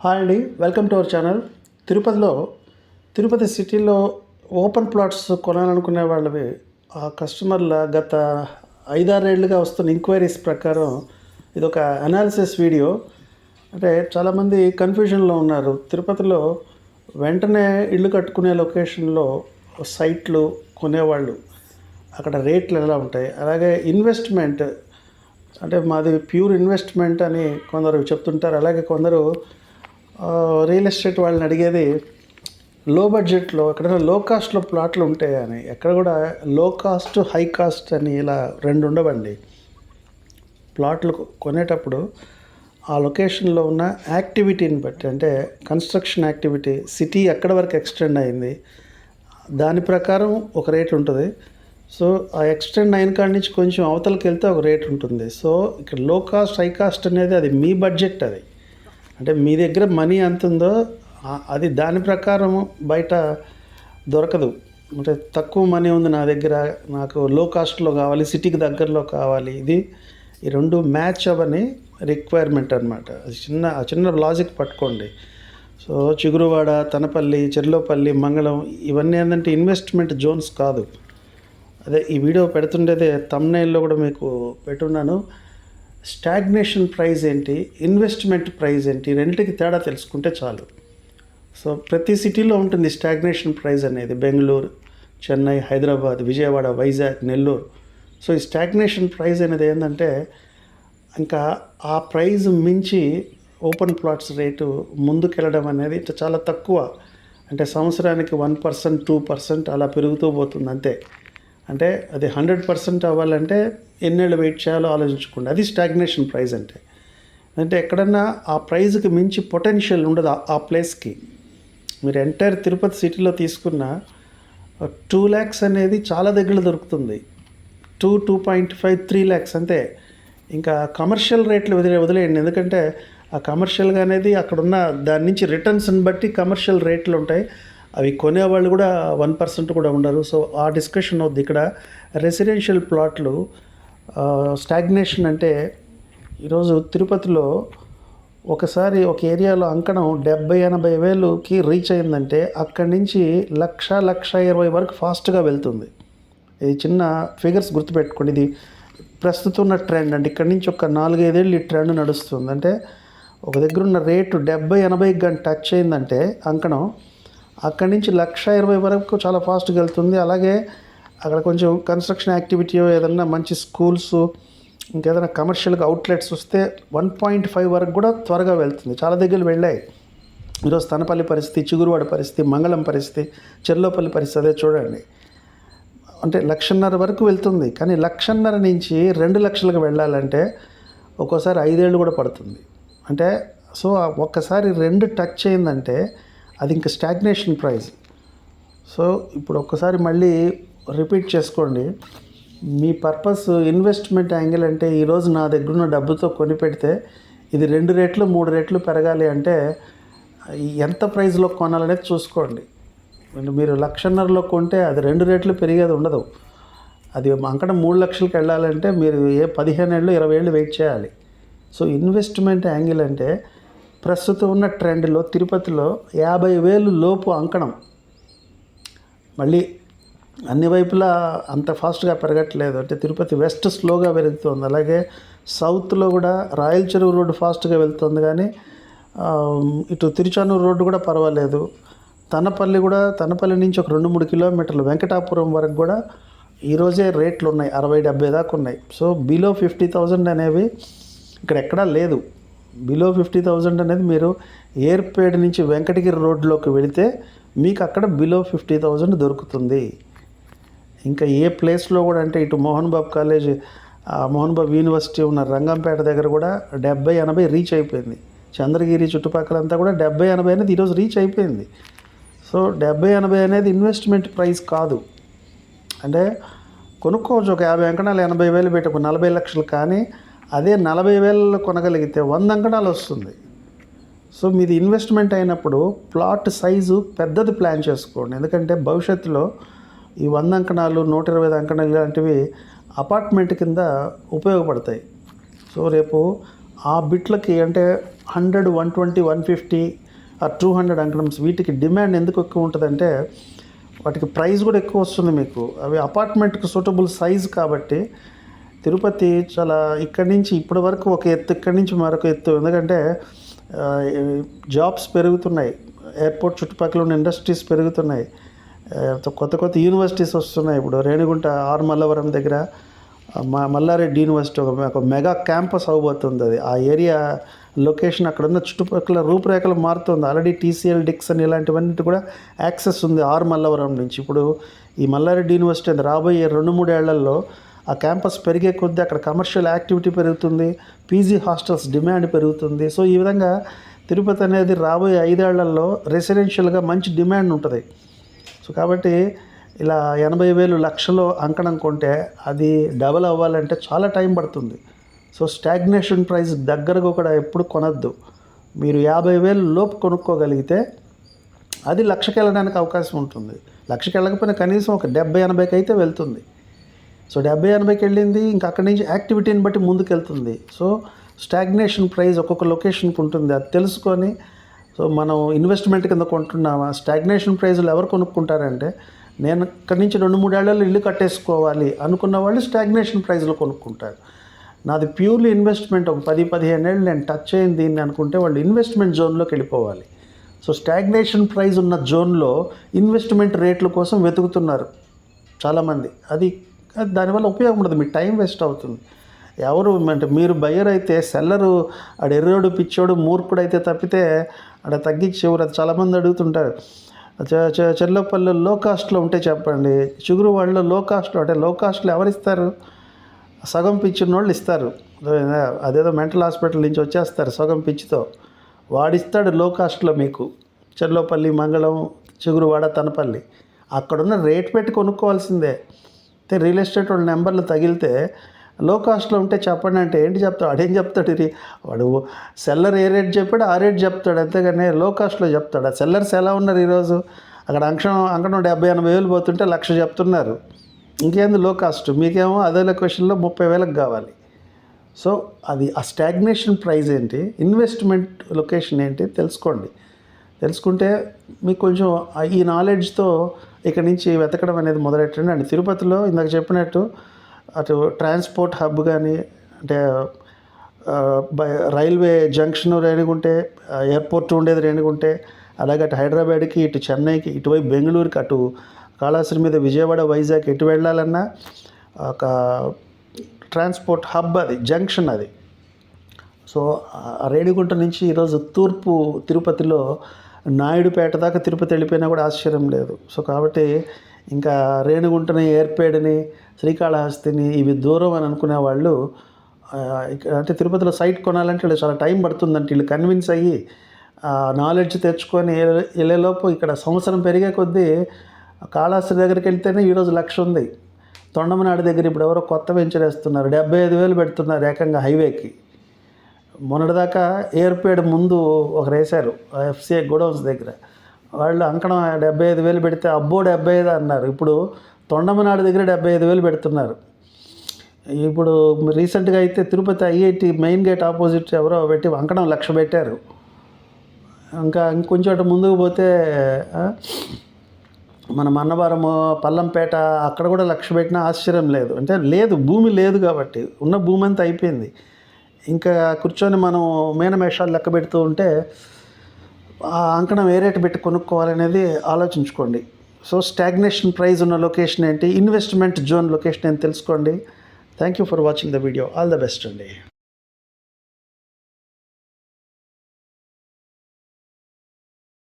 Hi అండి, welcome to our channel. Tirupati సిటీలో open plots కొనాలనుకునే వాళ్ళవి ఆ కస్టమర్ల గత 5-6 ఏళ్ళుగా వస్తున్న ఎంక్వైరీస్ ప్రకారం ఇదొక అనాలిసిస్ వీడియో. అంటే చాలామంది కన్ఫ్యూజన్లో ఉన్నారు. తిరుపతిలో వెంటనే ఇల్లు కట్టుకునే లొకేషన్లో సైట్లు కొనేవాళ్ళు అక్కడ రేట్లు ఎలా ఉంటాయి, అలాగే ఇన్వెస్ట్మెంట్ అంటే మాది ప్యూర్ ఇన్వెస్ట్మెంట్ అని కొందరు చెప్తుంటారు. అలాగే కొందరు రియల్ ఎస్టేట్ వాళ్ళని అడిగేది లో బడ్జెట్లో ఎక్కడైనా లో కాస్ట్లో ప్లాట్లు ఉంటాయని. ఎక్కడ కూడా లో కాస్ట్ హై కాస్ట్ అని ఇలా రెండు ఉండవండి. ప్లాట్లు కొనేటప్పుడు ఆ లొకేషన్లో ఉన్న యాక్టివిటీని బట్టి, అంటే కన్స్ట్రక్షన్ యాక్టివిటీ, సిటీ ఎక్కడి వరకు ఎక్స్టెండ్ అయింది దాని ప్రకారం ఒక రేట్ ఉంటుంది. సో ఆ ఎక్స్టెండ్ అయిన కాడి నుంచి కొంచెం అవతలకి వెళ్తే ఒక రేట్ ఉంటుంది. సో ఇక్కడ లో కాస్ట్ హై కాస్ట్ అనేది అది మీ బడ్జెట్. అది అంటే మీ దగ్గర మనీ ఎంత ఉందో అది దాని ప్రకారం బయట దొరకదు. అంటే తక్కువ మనీ ఉంది నా దగ్గర, నాకు లో కాస్ట్లో కావాలి, సిటీకి దగ్గరలో కావాలి, ఈ రెండు మ్యాచ్ అవ్వని రిక్వైర్మెంట్ అనమాట. అది చిన్న లాజిక్ పట్టుకోండి. సో చిగురువాడ, తనపల్లి, చెర్లోపల్లి, మంగళం ఇవన్నీ ఏంటంటే ఇన్వెస్ట్మెంట్ జోన్స్ కాదు. అదే ఈ వీడియో పెడుతుండేదే థంబ్నెయిల్లో కూడా మీకు పెట్టున్నాను. స్టాగ్నేషన్ ప్రైస్ ఏంటి, ఇన్వెస్ట్మెంట్ ప్రైస్ ఏంటి, రెండింటికి తేడా తెలుసుకుంటే చాలు. సో ప్రతి సిటీలో ఉంటుంది స్టాగ్నేషన్ ప్రైస్ అనేది. బెంగళూరు, చెన్నై, హైదరాబాద్, విజయవాడ, వైజాగ్, నెల్లూరు. సో ఈ స్టాగ్నేషన్ ప్రైస్ అనేది ఏంటంటే ఇంకా ఆ ప్రైజ్ మించి ఓపెన్ ప్లాట్స్ రేటు ముందుకెళ్ళడం అనేది చాలా తక్కువ. అంటే సంవత్సరానికి 1%, 2% అలా పెరుగుతూ పోతుంది అంతే. అంటే అది 100% అవ్వాలంటే ఎన్నేళ్ళు వెయిట్ చేయాలో ఆలోచించుకోండి. అది స్టాగ్నేషన్ ప్రైస్ అంటే ఎక్కడన్నా ఆ ప్రైజ్కి మించి పొటెన్షియల్ ఉండదు ఆ ప్లేస్కి. మీరు ఎంటైర్ తిరుపతి సిటీలో తీసుకున్న 2 lakhs అనేది చాలా దగ్గర దొరుకుతుంది. 2.5, 3 lakhs అంతే. ఇంకా కమర్షియల్ రేట్లు వదిలేయండి. ఎందుకంటే ఆ కమర్షియల్గా అనేది అక్కడున్న దాని నుంచి రిటర్న్స్ని బట్టి కమర్షియల్ రేట్లు ఉంటాయి. అవి కొనేవాళ్ళు కూడా 1% కూడా ఉండరు. సో ఆ డిస్కషన్ అవుద్ది. ఇక్కడ రెసిడెన్షియల్ ప్లాట్లు స్టాగ్నేషన్ అంటే ఈరోజు తిరుపతిలో ఒకసారి ఒక ఏరియాలో అంకణం 70-80 వేలుకి రీచ్ అయిందంటే అక్కడి నుంచి 1,20,000 వరకు ఫాస్ట్గా వెళ్తుంది. ఇది చిన్న ఫిగర్స్ గుర్తుపెట్టుకోండి. ఇది ప్రస్తుతం ఉన్న ట్రెండ్. అంటే ఇక్కడి నుంచి ఒక 4-5 ఏళ్ళు ఈ ట్రెండ్ నడుస్తుంది. అంటే ఒక దగ్గర ఉన్న రేటు 70-80 కానీ టచ్ అయిందంటే అంకణం అక్కడి నుంచి 1,20,000 వరకు చాలా ఫాస్ట్గా వెళ్తుంది. అలాగే అక్కడ కొంచెం కన్స్ట్రక్షన్ యాక్టివిటీ, ఏదన్నా మంచి స్కూల్స్, ఇంకేదైనా కమర్షియల్గా అవుట్లెట్స్ వస్తే 1.5 వరకు కూడా త్వరగా వెళ్తుంది. చాలా దగ్గర వెళ్ళాయి. ఈరోజు తనపల్లి పరిస్థితి, చిగురువాడ పరిస్థితి, మంగళం పరిస్థితి, చెర్లోపల్లి పరిస్థితి అదే చూడండి. అంటే 1,50,000 వరకు వెళ్తుంది. కానీ 1,50,000 నుంచి 2 లక్షలకు వెళ్ళాలంటే ఒక్కోసారి 5 ఏళ్ళు కూడా పడుతుంది. అంటే సో ఒక్కసారి 2 టచ్ అయిందంటే అది ఇంకా స్టాగ్నేషన్ ప్రైస్. సో ఇప్పుడు ఒక్కసారి మళ్ళీ రిపీట్ చేసుకోండి. మీ పర్పస్ ఇన్వెస్ట్మెంట్ యాంగిల్ అంటే ఈరోజు నా దగ్గర ఉన్న డబ్బుతో కొని పెడితే ఇది 2 రెట్లు 3 రెట్లు పెరగాలి అంటే ఎంత ప్రైస్లో కొనాలనేది చూసుకోండి. మీరు 1,50,000లో కొంటే అది 2 రెట్లు పెరిగేది ఉండదు. అది అంకట 3 లక్షలకు వెళ్ళాలంటే మీరు 15 ఏళ్ళు 20 ఏళ్ళు వెయిట్ చేయాలి. సో ఇన్వెస్ట్మెంట్ యాంగిల్ అంటే ప్రస్తుతం ఉన్న ట్రెండ్లో తిరుపతిలో 50,000 లోపు అంకణం. మళ్ళీ అన్ని వైపులా అంత ఫాస్ట్గా పెరగట్లేదు. అంటే తిరుపతి వెస్ట్ స్లోగా పెరుగుతుంది. అలాగే సౌత్లో కూడా రాయల్ చెరువు రోడ్డు ఫాస్ట్గా వెళ్తుంది. కానీ ఇటు తిరుచానూరు రోడ్డు కూడా పర్వాలేదు. తనపల్లి నుంచి ఒక 2-3 కిలోమీటర్లు వెంకటాపురం వరకు కూడా ఈరోజే రేట్లు ఉన్నాయి, 60-70 దాకా ఉన్నాయి. సో బిలో 50,000 అనేవి ఇక్కడ ఎక్కడా లేదు. బిలో 50,000 అనేది మీరు ఏర్పేట నుంచి వెంకటగిరి రోడ్లోకి వెళితే మీకు అక్కడ బిలో 50,000 దొరుకుతుంది. ఇంకా ఏ ప్లేస్లో కూడా అంటే ఇటు మోహన్ బాబు కాలేజ్, మోహన్ బాబు యూనివర్సిటీ ఉన్న రంగంపేట దగ్గర కూడా 70-80 రీచ్ అయిపోయింది. చంద్రగిరి చుట్టుపక్కలంతా కూడా 70-80 అనేది ఈరోజు రీచ్ అయిపోయింది. సో 70-80 అనేది ఇన్వెస్ట్మెంట్ ప్రైస్ కాదు. అంటే కొనుక్కోవచ్చు, ఒక 50 అంకణాలు 80,000 పెట్టి ఒక 40 లక్షలు. కానీ అదే 40,000 కొనగలిగితే 100 అంకణాలు వస్తుంది. సో మీది ఇన్వెస్ట్మెంట్ అయినప్పుడు ప్లాట్ సైజు పెద్దది ప్లాన్ చేసుకోండి. ఎందుకంటే భవిష్యత్తులో ఈ 100 అంకణాలు 120 అంకణాలు ఇలాంటివి అపార్ట్మెంట్ కింద ఉపయోగపడతాయి. సో రేపు ఆ బిట్లకి అంటే 100, 120, 150 ఆ 200 అంకణమ్స్ వీటికి డిమాండ్ ఎందుకు ఎక్కువ ఉంటుందంటే వాటికి ప్రైస్ కూడా ఎక్కువ వస్తుంది మీకు. అవి అపార్ట్మెంట్కి సూటబుల్ సైజ్ కాబట్టి తిరుపతి చాలా ఇక్కడి నుంచి ఇప్పటి వరకు ఒక ఎత్తు, ఇక్కడి నుంచి మరొక ఎత్తు. ఎందుకంటే జాబ్స్ పెరుగుతున్నాయి, ఎయిర్పోర్ట్ చుట్టుపక్కల ఉన్న ఇండస్ట్రీస్ పెరుగుతున్నాయి, కొత్త కొత్త యూనివర్సిటీస్ వస్తున్నాయి. ఇప్పుడు రేణిగుంట ఆర్ మల్లవరం దగ్గర మల్లారెడ్డి యూనివర్సిటీ ఒక మెగా క్యాంపస్ అవ్వబోతుంది. అది ఆ ఏరియా లొకేషన్ అక్కడ ఉన్న చుట్టుపక్కల రూపురేఖలు మారుతుంది. ఆల్రెడీ టీసీఎల్ డిక్సన్ ఇలాంటివన్నిటి కూడా యాక్సెస్ ఉంది ఆర్ మల్లవరం నుంచి. ఇప్పుడు ఈ మల్లారెడ్డి యూనివర్సిటీ రాబోయే 2-3 ఏళ్లలో ఆ క్యాంపస్ పెరిగే కొద్దీ అక్కడ కమర్షియల్ యాక్టివిటీ పెరుగుతుంది, పీజీ హాస్టల్స్ డిమాండ్ పెరుగుతుంది. సో ఈ విధంగా తిరుపతి అనేది రాబోయే 5 ఏళ్లలో రెసిడెన్షియల్గా మంచి డిమాండ్ ఉంటుంది. సో కాబట్టి ఇలా 80,000 లక్షలు అంకణం కొంటే అది డబల్ అవ్వాలంటే చాలా టైం పడుతుంది. సో స్టాగ్నేషన్ ప్రైస్ దగ్గరగా కూడా ఎప్పుడు కొనద్దు. మీరు 50,000 లోపు కొనుక్కోగలిగితే అది లక్షకి వెళ్ళడానికి అవకాశం ఉంటుంది. లక్షకి వెళ్ళకపోయినా కనీసం ఒక 70-80కి అయితే వెళ్తుంది. సో 70-80కి వెళ్ళింది, ఇంకా అక్కడి నుంచి యాక్టివిటీని బట్టి ముందుకు వెళ్తుంది. సో స్టాగ్నేషన్ ప్రైస్ ఒక్కొక్క లొకేషన్కి ఉంటుంది. అది తెలుసుకొని సో మనం ఇన్వెస్ట్మెంట్ కింద కొంటున్నామా, స్టాగ్నేషన్ ప్రైజ్లు ఎవరు కొనుక్కుంటారంటే నేను ఇక్కడి నుంచి 2-3 ఏళ్లలో ఇల్లు కట్టేసుకోవాలి అనుకున్న వాళ్ళు స్టాగ్నేషన్ ప్రైజ్లో కొనుక్కుంటారు. నాది ప్యూర్లీ ఇన్వెస్ట్మెంట్, ఒక 10-15 ఏళ్ళు నేను టచ్ అయింది దీన్ని అనుకుంటే వాళ్ళు ఇన్వెస్ట్మెంట్ జోన్లోకి వెళ్ళిపోవాలి. సో స్టాగ్నేషన్ ప్రైజ్ ఉన్న జోన్లో ఇన్వెస్ట్మెంట్ రేట్ల కోసం వెతుకుతున్నారు చాలామంది. అది దానివల్ల ఉపయోగం ఉండదు, మీ టైం వేస్ట్ అవుతుంది. ఎవరు అంటే మీరు బయ్యర్ అయితే సెల్లరు ఆడు ఎర్రోడు పిచ్చోడు మూర్ఖుడు అయితే తప్పితే ఆడ తగ్గించేవారు. అది చాలామంది అడుగుతుంటారు. చెర్లోపల్లి లో కాస్ట్లో ఉంటే చెప్పండి, చిగురు వాళ్ళు లో కాస్ట్లో అంటే లో కాస్ట్లో ఎవరిస్తారు? సగం పిచ్చిన వాళ్ళు ఇస్తారు. అదేదో మెంటల్ హాస్పిటల్ నుంచి వచ్చేస్తారు సగం పిచ్చితో, వాడిస్తాడు లో కాస్ట్లో మీకు. చెర్లోపల్లి, మంగళం, చిగురువాడ, తనపల్లి అక్కడున్న రేట్ పెట్టి కొనుక్కోవాల్సిందే. అయితే రియల్ ఎస్టేట్ వాళ్ళ నెంబర్లు తగిలితే లో కాస్ట్లో ఉంటే చెప్పండి అంటే ఏంటి చెప్తాడు? అదేం చెప్తాడు? ఇది వాడు సెల్లర్ ఏ రేట్ చెప్పాడు ఆ రేట్ చెప్తాడు, అంతేగాని లో కాస్ట్లో చెప్తాడు. ఆ సెల్లర్స్ ఎలా ఉన్నారు ఈరోజు? అక్కడ అంకణం 70-80 వేలు పోతుంటే 1,00,000 చెప్తున్నారు. ఇంకేంది లో కాస్ట్? మీకేమో అదే లొకేషన్లో 30,000కి కావాలి. సో అది ఆ స్టాగ్నేషన్ ప్రైస్ ఏంటి, ఇన్వెస్ట్మెంట్ లొకేషన్ ఏంటి తెలుసుకోండి. తెలుసుకుంటే మీకు కొంచెం ఈ నాలెడ్జ్తో ఇక్కడ నుంచి వెతకడం అనేది మొదలెట్టండి. అండ్ తిరుపతిలో ఇందాక చెప్పినట్టు అటు ట్రాన్స్పోర్ట్ హబ్ కానీ, అంటే రైల్వే జంక్షన్ రేణిగుంటే, ఎయిర్పోర్ట్ ఉండేది రేణిగుంటే, అలాగే అటు హైదరాబాద్కి, ఇటు చెన్నైకి, ఇటువైపు బెంగళూరుకి, అటు కాళాశ్రీ మీద విజయవాడ, వైజాగ్ ఎటు వెళ్ళాలన్నా ఒక ట్రాన్స్పోర్ట్ హబ్, అది జంక్షన్ అది. సో రేణిగుంట నుంచి ఈరోజు తూర్పు తిరుపతిలో నాయుడుపేట దాకా తిరుపతి వెళ్ళిపోయినా కూడా ఆశ్చర్యం లేదు. సో కాబట్టి ఇంకా రేణిగుంటని, ఏర్పేడిని, శ్రీకాళహస్తిని ఇవి దూరం అని అనుకునే వాళ్ళు అంటే తిరుపతిలో సైట్ కొనాలంటే వీళ్ళు చాలా టైం పడుతుందంటే వీళ్ళు కన్విన్స్ అయ్యి నాలెడ్జ్ తెచ్చుకొని వెళ్ళేలోపు ఇక్కడ సంవత్సరం పెరిగే కొద్దీ కాళహస్తి దగ్గరికి వెళ్తేనే ఈరోజు 1,00,000 ఉంది. తొండమనాడు దగ్గర ఇప్పుడు ఎవరో కొత్త వెంచర్ వేస్తున్నారు, 75,000 పెడుతున్నారు ఏకంగా హైవేకి. మొన్నటిదాకా ఏర్పేడు ముందు ఒకరు వేశారు FCA గోడౌన్స్ దగ్గర, వాళ్ళు అంకణం 75,000 పెడితే అబ్బో 75 అన్నారు. ఇప్పుడు తొండమనాడు దగ్గర 75,000 పెడుతున్నారు. ఇప్పుడు రీసెంట్గా అయితే Tirupati IIT main gate opposite ఎవరో పెట్టి అంకణం 1,00,000 పెట్టారు. ఇంకా ఇంకొంచెం అటు ముందుకు పోతే మన మన్నవరము, పల్లంపేట అక్కడ కూడా 1,00,000 పెట్టినా ఆశ్చర్యం లేదు. అంటే లేదు, భూమి లేదు కాబట్టి, ఉన్న భూమి అంతా అయిపోయింది. ఇంకా కూర్చొని మనం మేనమేషాలు లెక్క పెడుతూ ఉంటే ఆ అంకణం ఏ రేటు పెట్టి కొనుక్కోవాలనేది ఆలోచించుకోండి. సో స్టాగ్నేషన్ ప్రైస్ ఉన్న లొకేషన్ ఏంటి, ఇన్వెస్ట్మెంట్ జోన్ లొకేషన్ ఏంటి తెలుసుకోండి. Thank you for watching the video. All the best అండి.